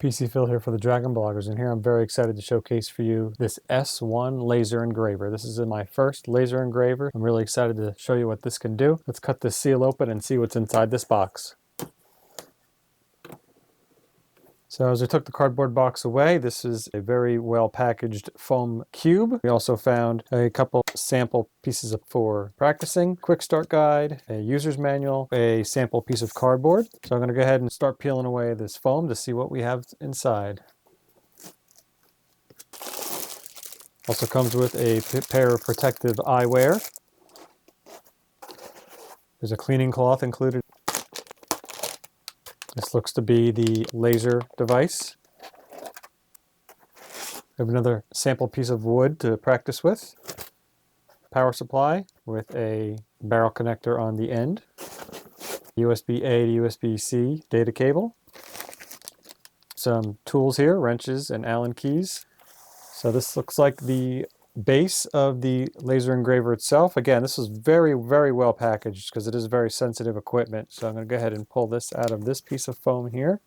PC Phil here for the Dragon Bloggers, and here I'm very excited to showcase for you this S1 Laser Engraver. This is my first laser engraver. I'm really excited to show you what this can do. Let's cut this seal open and see what's inside this box. So as I took the cardboard box away, this is a very well packaged foam cube. We also found a couple sample pieces for practicing, quick start guide, a user's manual, a sample piece of cardboard. So I'm going to go ahead and start peeling away this foam to see what we have inside. Also comes with a pair of protective eyewear. There's a cleaning cloth included. This looks to be the laser device. I have another sample piece of wood to practice with. Power supply with a barrel connector on the end. USB-A to USB-C data cable. Some tools here, wrenches and Allen keys. So this looks like the base of the laser engraver itself. Again, this is very, very well packaged because it is very sensitive equipment. So I'm going to go ahead and pull this out of this piece of foam here.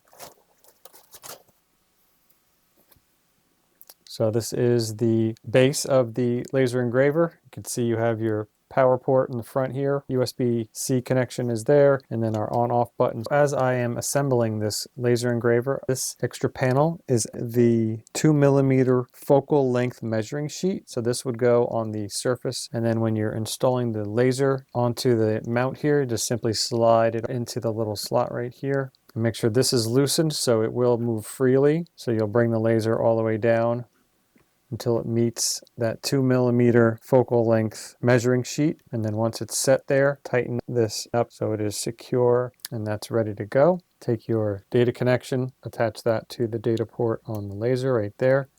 So this is the base of the laser engraver. You can see you have your power port in the front here. USB-C connection is there, and then our on-off button. As I am assembling this laser engraver, this extra panel is the 2mm focal length measuring sheet. So this would go on the surface, and then when you're installing the laser onto the mount here, just simply slide it into the little slot right here. And make sure this is loosened so it will move freely. So you'll bring the laser all the way down until it meets that 2mm focal length measuring sheet. And then once it's set there, tighten this up so it is secure, and that's ready to go. Take your data connection, attach that to the data port on the laser right there.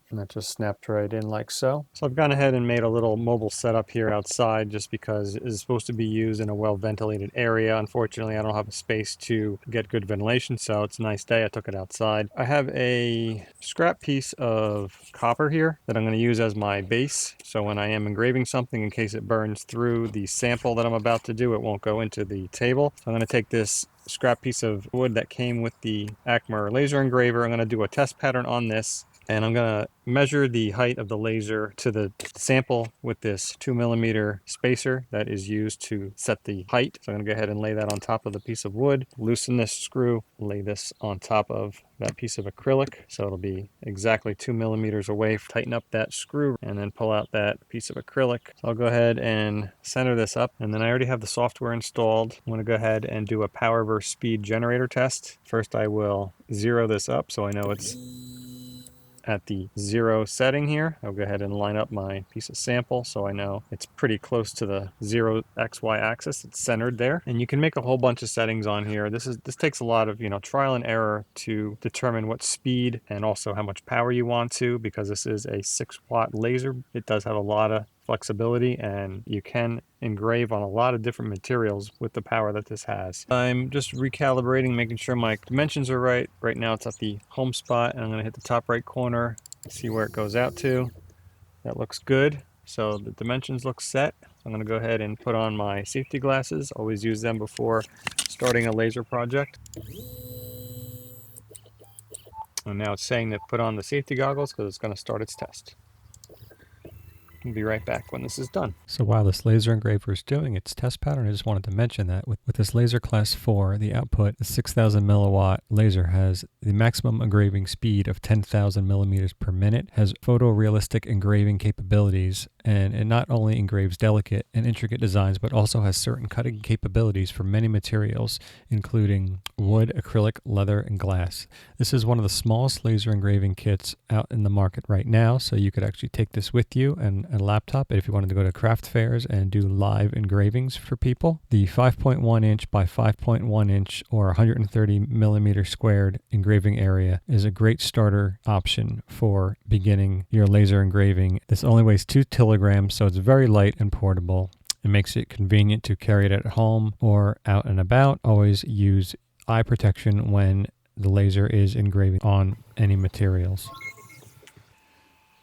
And that just snapped right in like so. So I've gone ahead and made a little mobile setup here outside just because it is supposed to be used in a well-ventilated area. Unfortunately, I don't have a space to get good ventilation, so it's a nice day. I took it outside. I have a scrap piece of copper here that I'm going to use as my base. So when I am engraving something, in case it burns through the sample that I'm about to do, it won't go into the table. So I'm going to take this scrap piece of wood that came with the ACMER laser engraver. I'm going to do a test pattern on this. And I'm going to measure the height of the laser to the sample with this 2mm spacer that is used to set the height. So I'm going to go ahead and lay that on top of the piece of wood, loosen this screw, lay this on top of that piece of acrylic. So it'll be exactly 2mm away. Tighten up that screw and then pull out that piece of acrylic. So I'll go ahead and center this up. And then I already have the software installed. I'm going to go ahead and do a power versus speed generator test. First, I will zero this up so I know it's at the 0 setting here. I'll go ahead and line up my piece of sample so I know it's pretty close to the 0 XY axis. It's centered there. And you can make a whole bunch of settings on here. This takes a lot of, trial and error to determine what speed and also how much power you want to, because this is a 6-watt laser. It does have a lot of flexibility, and you can engrave on a lot of different materials with the power that this has. I'm just recalibrating, making sure my dimensions are right. Right now it's at the home spot, and I'm going to hit the top right corner, see where it goes out to. That looks good. So the dimensions look set. I'm going to go ahead and put on my safety glasses. Always use them before starting a laser project. And now it's saying to put on the safety goggles because it's going to start its test. I'll be right back when this is done. So while this laser engraver is doing its test pattern, I just wanted to mention that with this laser class 4, the output, the 6,000 milliwatt laser has the maximum engraving speed of 10,000 millimeters per minute, has photorealistic engraving capabilities, and it not only engraves delicate and intricate designs, but also has certain cutting capabilities for many materials, including wood, acrylic, leather, and glass. This is one of the smallest laser engraving kits out in the market right now, so you could actually take this with you and a laptop if you wanted to go to craft fairs and do live engravings for people. The 5.1 inch by 5.1 inch or 130 millimeter squared engraving area is a great starter option for beginning your laser engraving. This only weighs 2 kilograms, so it's very light and portable. It makes it convenient to carry it at home or out and about. Always use eye protection when the laser is engraving on any materials.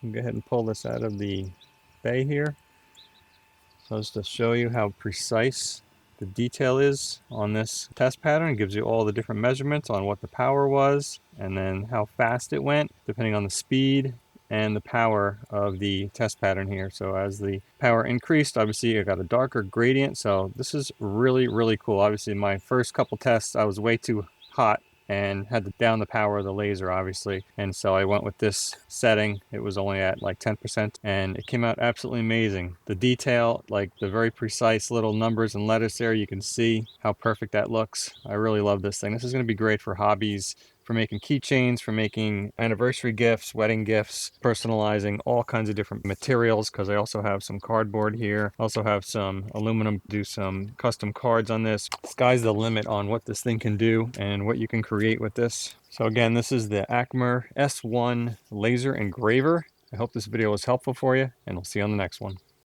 I'll go ahead and pull this out of the bay here. So just to show you how precise the detail is on this test pattern. It gives you all the different measurements on what the power was and then how fast it went depending on the speed and the power of the test pattern here. So as the power increased, obviously I got a darker gradient. So this is really, really cool. Obviously in my first couple tests, I was way too hot and had to down the power of the laser, obviously. And so I went with this setting. It was only at like 10% and it came out absolutely amazing. The detail, like the very precise little numbers and letters there, you can see how perfect that looks. I really love this thing. This is going to be great for hobbies, for making keychains, for making anniversary gifts, wedding gifts, personalizing all kinds of different materials, because I also have some cardboard here. Also have some aluminum to do some custom cards on this. Sky's the limit on what this thing can do and what you can create with this. So again, this is the ACMER S1 Laser Engraver. I hope this video was helpful for you, and I'll see you on the next one.